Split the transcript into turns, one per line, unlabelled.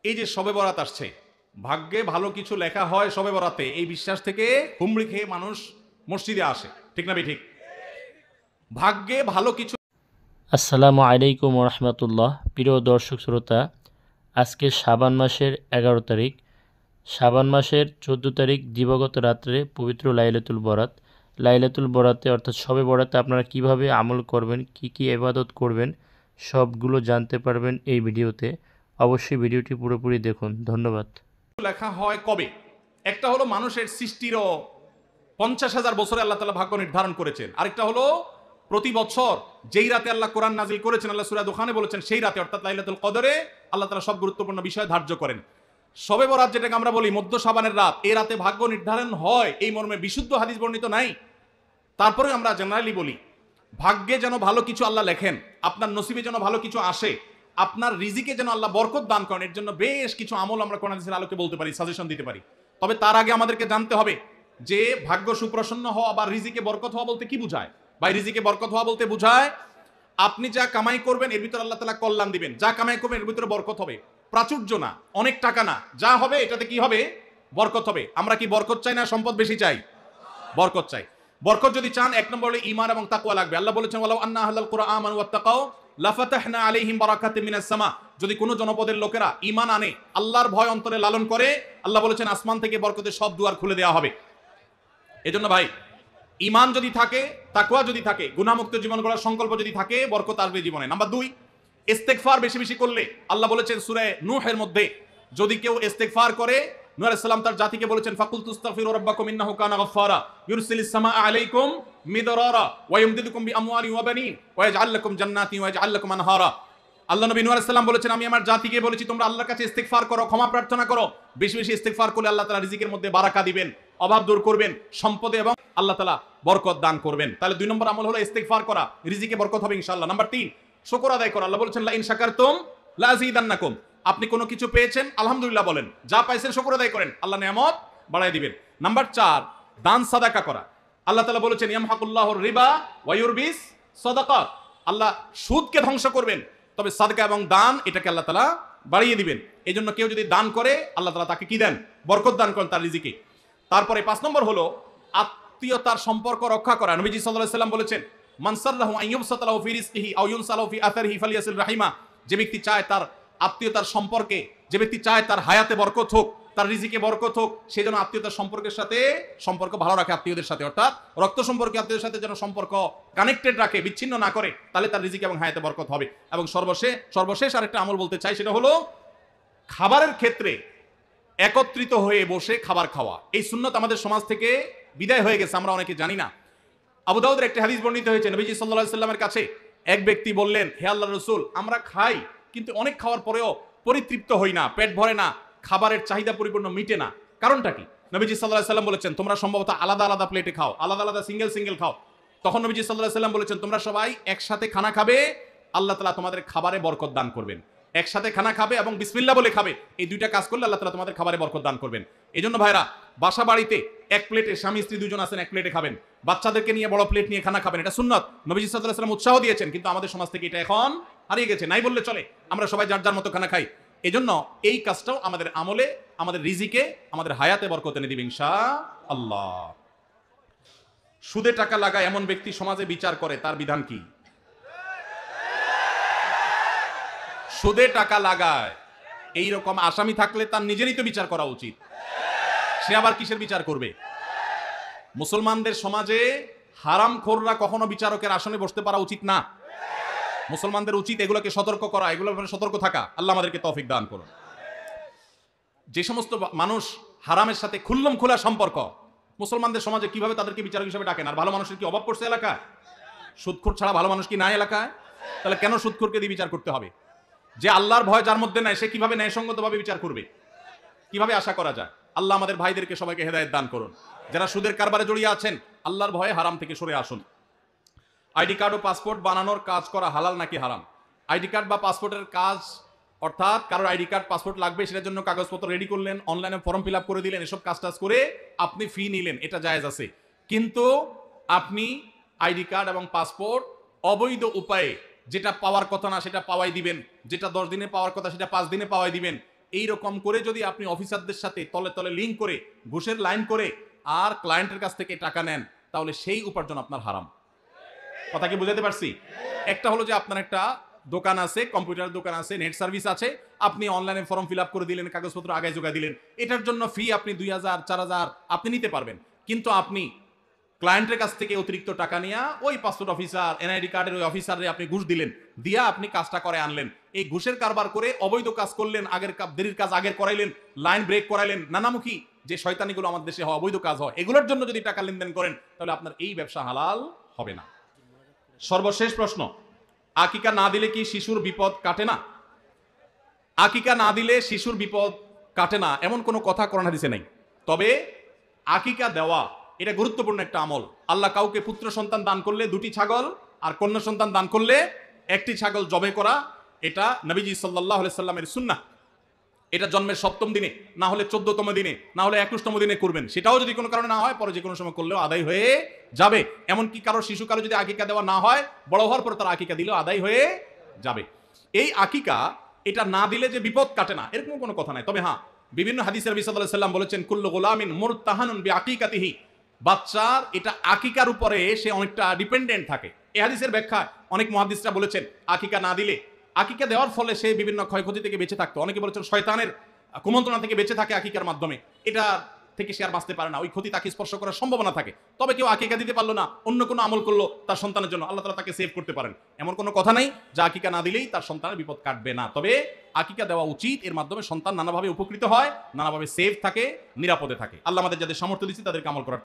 এই যে শবে বরাত আসছে, ভাগ্যে ভালো কিছু লেখা হয় শবে বরাতে, এই বিশ্বাস থেকে হুমড়ি খেয়ে মানুষ মসজিদে আসে, ঠিক না ঠিক? ভাগ্যে ভালো কিছু।
আসসালামু আলাইকুম রহমতুল্লাহ। প্রিয় দর্শক শ্রোতা, আজকে শাবান মাসের 11 তারিখ। শাবান মাসের 14 তারিখ দিবাগত রাত্রে পবিত্র লাইলাতুল বরাত। লাইলাতুল বরাতে অর্থাৎ শবে বরাতে আপনারা কিভাবে আমল করবেন, কি ইবাদত করবেন, সবগুলো জানতে পারবেন এই ভিডিওতে। অবশ্যই ভিডিওটি পুরোপুরি দেখুন। ধন্যবাদ।
লেখা হয় কবে? একটা হলো মানুষের সৃষ্টিরও 50,000 বছরে আল্লাহ তাআলা ভাগ্য নির্ধারণ করেছেন। আরেকটা হলো প্রতি বছর যেই রাতে আল্লাহ কোরআন নাজিল করেছেন, আল্লাহ সূরা দুখানে বলেছেন সেই রাতে অর্থাৎ লাইলাতুল কদরে আল্লাহ তাআলা সব গুরুত্বপূর্ণ বিষয় ধার্য করেন। শবে বরাত যেটাকে আমরা বলি মধ্য শাবানের রাত, এই রাতে ভাগ্য নির্ধারণ হয় এই মর্মে বিশুদ্ধ হাদিস বর্ণিত নাই। তারপরে আমরা জেনারেলি বলি ভাগ্যে যেন ভালো কিছু আল্লাহ লেখেন, আপনার নসিবে যেন ভালো কিছু আসে, আপনার রিজিকে যেন আল্লাহ বরকত দান করেন, এর জন্য বেশ কিছু আমল আমরা কোরআন হাদিসের আলোকে বলতে পারি, সাজেশন দিতে পারি। তবে তার আগে আমাদেরকে জানতে হবে যে ভাগ্য সুপ্রসন্ন হওয়া বা রিজিকে বরকত হওয়া বলতে কি বোঝায়। বা রিজিকে বরকত হওয়া বলতে বোঝায় আপনি যা কামাই করবেন এর ভিতরে আল্লাহ তাআলা কল্যাণ দিবেন, যা কামাই করবেন এর ভিতরে বরকত হবে। প্রাচুর্য না, অনেক টাকা না, যা হবে এটাতে কি হবে? বরকত হবে। আমরা কি বরকত চাই না সম্পদ বেশি চাই? বরকত চাই। বরকত যদি চান এক নম্বর হলো ঈমান এবং তাকওয়া লাগবে। আল্লাহ বলেছেন ওয়ালাউ আন্না আহলাল কুরআন আমানু ওয়াত্তাকাউ লাফাতাহনা আলাইহিম বারাকাতিম মিনাস সামা। যদি কোনো জনপদের লোকেরা ঈমান আনে, আল্লাহর ভয় অন্তরে লালন করে, আল্লাহ বলেছেন আসমান থেকে বরকতের সব দুয়ার খুলে দেওয়া হবে। এজন্য ভাই, ঈমান যদি থাকে, তাকওয়া যদি থাকে, গুনাহমুক্ত জীবন গড়ার সংকল্প যদি থাকে, বরকত আসবে জীবনে। নাম্বার 2, ইস্তেগফার বেশি বেশি করলে। আল্লাহ বলেছেন সূরা নূহের মধ্যে, যদি কেউ ইস্তেগফার করে, নূহ আলাইহিস সালাম তার জাতিকে বলেছেন ফাকুল তুস্তাগফিরু রাব্বাকুম ইন্নাহু কানা গাফফারা ইউরসিলিস সামাআ আলাইকুম মিদরারা ওয়া ইউমদিদুকুম বিআমওয়ালিন ওয়া বানিন ওয়া ইয়াজআল লাকুম জান্নাতিন ওয়া ইয়াজআল লাকুম আনহারা। আল্লাহ নবী নূহ আলাইহিস সালাম বলেছেন আমি আমার জাতিকে বলেছি তোমরা আল্লাহর কাছে ইস্তেগফার করো, ক্ষমা প্রার্থনা করো। বেশি বেশি ইস্তেগফার করলে আল্লাহ তাআলা রিজিকের মধ্যে বারাকা দিবেন, অভাব দূর করবেন, সম্পদে এবং আল্লাহ তাআলা বরকত দান করবেন। তাহলে 2 নম্বর আমল হলো ইস্তেগফার করা, রিজিকে বরকত হবে ইনশাআল্লাহ। নাম্বার 3, শুকর আদায় করা। আল্লাহ বলেছেন লা ইন শাকারতুম লা আযীদান্নাকুম। আপনি কোনো কিছু পেয়েছেন আলহামদুলিল্লাহ বলেন, যা পাইছেন শুকর আদায় করেন, আল্লাহ নিয়ামত বাড়ায় দিবেন। নাম্বার 4, দান সাদাকা করা। আল্লাহ তাআলা বলেছেন ইয়ামহাকুল্লাহুর রিবা ওয়া ইউরবিস সাদাকাত। আল্লাহ সুদকে ধ্বংস করবেন, তবে সাদকা এবং দান এটাকে আল্লাহ তাআলা বাড়িয়ে দিবেন। এই জন্য কেউ যদি দান করে আল্লাহ তাআলা তাকে কি দেন? বরকত দান করেন তার রিজিকে। তারপরে 5 নম্বর হলো আত্মীয়তার সম্পর্ক রক্ষা করা। নবীজি সাল্লাল্লাহু আলাইহি সাল্লাম বলেছেন মান সাররাহু আন ইউবসাতা লাহু ফি রিজকিহি আও ইউনসালাহু ফি আথারিহি ফালিয়াসিল রাহিমা। যে ব্যক্তি চায় তার আত্মীয়তার সম্পর্কে, যে ব্যক্তি চায় তার হায়াতে বরকত হোক, তার রিজিকে বরকত হোক, সেই জন্য আত্মীয়তার সম্পর্কের সাথে সম্পর্ক ভালো রাখে, আত্মীয়দের সাথে অর্থাৎ রক্ত সম্পর্কে আত্মীয়দের সাথে যেন সম্পর্ক কানেক্টেড রাখে, বিচ্ছিন্ন না করে, তাহলে তার রিজিকে এবং হায়াতে বরকত হবে। এবং সর্বশেষ আরেকটা আমল বলতে চাই, সেটা হলো খাবারের ক্ষেত্রে একত্রিত হয়ে বসে খাবার খাওয়া। এই সুন্নত আমাদের সমাজ থেকে বিদায় হয়ে গেছে, আমরা অনেকে জানি না। আবু দাউদের একটা হাদিস বর্ণিত হয়েছে, নবীজি সাল্লাল্লাহু আলাইহি সাল্লামের কাছে এক ব্যক্তি বললেন হে আল্লাহর রাসূল, আমরা খাই কিন্তু অনেক খাওয়ার পরেও পরিতৃপ্ত হই না, পেট ভরে না, খাবারের চাহিদা পরিপূর্ণ মিটে না, কারণটা কি? নবীজি সাল্লাল্লাহু আলাইহি সাল্লাম বলেছেন তোমরা সম্ভবত আলাদা আলাদা প্লেটে খাও, আলাদা আলাদা সিঙ্গেল খাও। তখন নবীজি সাল্লাল্লাহু আলাইহি সাল্লাম বলেছেন তোমরা সবাই একসাথে খানা খাবে, আল্লাহ তাআলা তোমাদের খাবারে বরকত দান করবেন। একসাথে খানা খাবে এবং বিসমিল্লাহ বলে খাবে, এই দুইটা কাজ করলে আল্লাহ তাআলা তোমাদের খাবারে বরকত দান করবেন। এই জন্য ভাইরা, বাসা বাড়িতে এক প্লেটে স্বামী স্ত্রী দুজন আছেন, এক প্লেটে খাবেন, বাচ্চাদেরকে নিয়ে বড় প্লেট নিয়ে খানা খাবেন, এটা সুন্নত। নবীজি সাল্লাল্লাহু আলাইহি ওয়াসাল্লাম উৎসাহ দিয়েছেন, কিন্তু আমাদের সমাজ থেকে এটা এখন হারিয়ে গেছে, নাই বললে চলে। আমরা সবাই যার যার মতো খানা খাই। এজন্য এই কাজটাও আমাদের আমলে, আমাদের রিজিকে, আমাদের হায়াতে বরকত এনে দিবে ইনশাআল্লাহ। সুদে টাকা লাগায় এমন ব্যক্তি সমাজে বিচার করে, তার বিধান কি? সুদে টাকা লাগায় এইরকম আসামি থাকলে তার নিজেরই তো বিচার করা উচিত, সে আবার কিসের বিচার করবে? মুসলমানদের সমাজে হারামখোররা কখনো বিচারকের আসনে বসতে পারা উচিত না। মুসলমানদের উচিত এগুলোকে সতর্ক করা, এগুলোর ব্যাপারে সতর্ক থাকা। আল্লাহ আমাদেরকে তৌফিক দান করুন। যে সমস্ত মানুষ হারামের সাথে খুল্লম খোলা সম্পর্ক, মুসলমানদের সমাজে কিভাবে তাদেরকে বিচারক হিসেবে ডাকেন? আর ভালো মানুষের কি অভাব পড়ছে এলাকায়? সুদখোর ছাড়া ভালো মানুষ কি নাই এলাকায়? তাহলে কেন সুদখোরকে দিয়ে বিচার করতে হবে? যে আল্লাহর ভয় যার মধ্যে নাই, সে কিভাবে ন্যায়সঙ্গতভাবে বিচার করবে? কিভাবে আশা করা যায়? আল্লাহ আমাদের ভাইদেরকে সবাইকে হেদায়েত দান করুন। যারা সুদের কারবারে জড়িয়ে আছেন, আল্লাহর ভয়ে হারাম থেকে সরে আসুন। আইডি কার্ড ও পাসপোর্ট বানানোর কাজ করা হালাল নাকি হারাম? আইডি কার্ড বা পাসপোর্টের কাজ, অর্থাৎ কারোর আইডি কার্ড পাসপোর্ট লাগবে, সেটার জন্য কাগজপত্র রেডি করলেন, অনলাইনে ফর্ম ফিল আপ করে দিলেন, এসব কাজ করে আপনি ফি নিলেন, এটা জায়েজ আছে। কিন্তু আপনি আইডি কার্ড এবং পাসপোর্ট অবৈধ উপায়ে যেটা পাওয়ার কথা না সেটা পাওয়াই দিবেন, যেটা 10 দিনে পাওয়ার কথা সেটা 5 দিনে পাওয়াই দিবেন, এই রকম করে যদি আপনি অফিসারদের সাথে তলে তলে লিঙ্ক করে ঘুষের লাইন করে আর ক্লায়েন্টের কাছ থেকে টাকা নেন, তাহলে সেই উপার্জন আপনার হারাম। কথা কি বুঝাতে পারছি? একটা হলো যে আপনার একটা দোকান আছে, কম্পিউটার দোকান আছে, নেট সার্ভিস আছে, আপনি অনলাইনে ফর্ম ফিল আপ করে দিলেন, কাগজপত্র আগায় যোগায় দিলেন, এটার জন্য ফি আপনি 2000 4000 আপনি নিতে পারবেন। কিন্তু আপনি ক্লায়েন্টের কাছ থেকে অতিরিক্ত টাকা নিয়ে ওই পাসপোর্ট অফিসার, এনআইডি কার্ডের ওই অফিসারে আপনি ঘুষ দিলেন, দিয়া আপনি কাজটা করে আনলেন। এই ঘুষের কারবার করে অবৈধ কাজ করলেন, দেরির কাজ আগের করাইলেন, লাইন ব্রেক করাইলেন, নানামুখী যে শয়তানিগুলো আমাদের দেশে হয়, অবৈধ কাজ হয়, এগুলোর জন্য যদি টাকা লেনদেন করেন, তাহলে আপনার এই ব্যবসা হালাল হবে না। সর্বশেষ প্রশ্ন, আকিকা না দিলে কি শিশুর বিপদ কাটে না? আকিকা না দিলে শিশুর বিপদ কাটে না এমন কোনো কথা কোরআন হাদিসে নেই। তবে আকিকা দেওয়া এটা গুরুত্বপূর্ণ একটা আমল। আল্লাহ কাউকে পুত্র সন্তান দান করলে 2টি ছাগল, আর কন্যা সন্তান দান করলে 1টি ছাগল জবে করা, এটা নবীজি সাল্লাল্লাহু আলাইহি সাল্লামের সুন্নাহ। এটা জন্মের 7ম দিনে, না হলে 14তম দিনে, না হলে 21তম দিনে করবেন। সেটাও যদি কোনো কারণে না হয়, পরে যে কোনো সময় করলেও আদায় হয়ে যাবে। এমনকি কারো শিশু কারো যদি আকিকা দেওয়া না হয়, বড় হওয়ার পর তার আকিকা দিলেও আদায় হয়ে যাবে। এই আকিকা এটা না দিলে যে বিপদ কাটে না এরকম কোনো কথা নাই। তবে হ্যাঁ, বিভিন্ন হাদিসে নবী সাল্লাল্লাহু আলাইহি সাল্লাম বলেছেন, কুল্লু গুলামিন মুরতাহানুন বিআকিকাতিহি, বাচ্চার এটা আকিকার উপরে সে অনেকটা ডিপেন্ডেন্ট থাকে। এই হাদিসের ব্যাখ্যা অনেক মুহাদ্দিসরা বলেছেন, আকিকা না দিলে, আকিকা দেওয়ার ফলে সে বিভিন্ন ক্ষয়ক্ষতি থেকে বেঁচে থাকতো। অনেকে বলেছেন শয়তানের কুমন্ত্রণা থেকে বেঁচে থাকে আকিকার মাধ্যমে, এটা থেকে সে আর বাঁচতে পারে না, ওই ক্ষতি তাকে স্পর্শ করার সম্ভাবনা থাকে। তবে কেউ আকিকা দিতে পারলো না, অন্য কোনো আমল করলো তার সন্তানের জন্য, আল্লাহ তাআলা তাকে সেভ করতে পারেন। এমন কোনো কথা নাই যে আকিকা না দিলেই তার সন্তানের বিপদ কাটবে না। তবে আকিকা দেওয়া উচিত, এর মাধ্যমে সন্তান নানাভাবে উপকৃত হয়, নানাভাবে সেভ থাকে, নিরাপদে থাকে। আল্লাহ আমাদের যাদের সামর্থ্য দিচ্ছে তাদেরকে আমল করার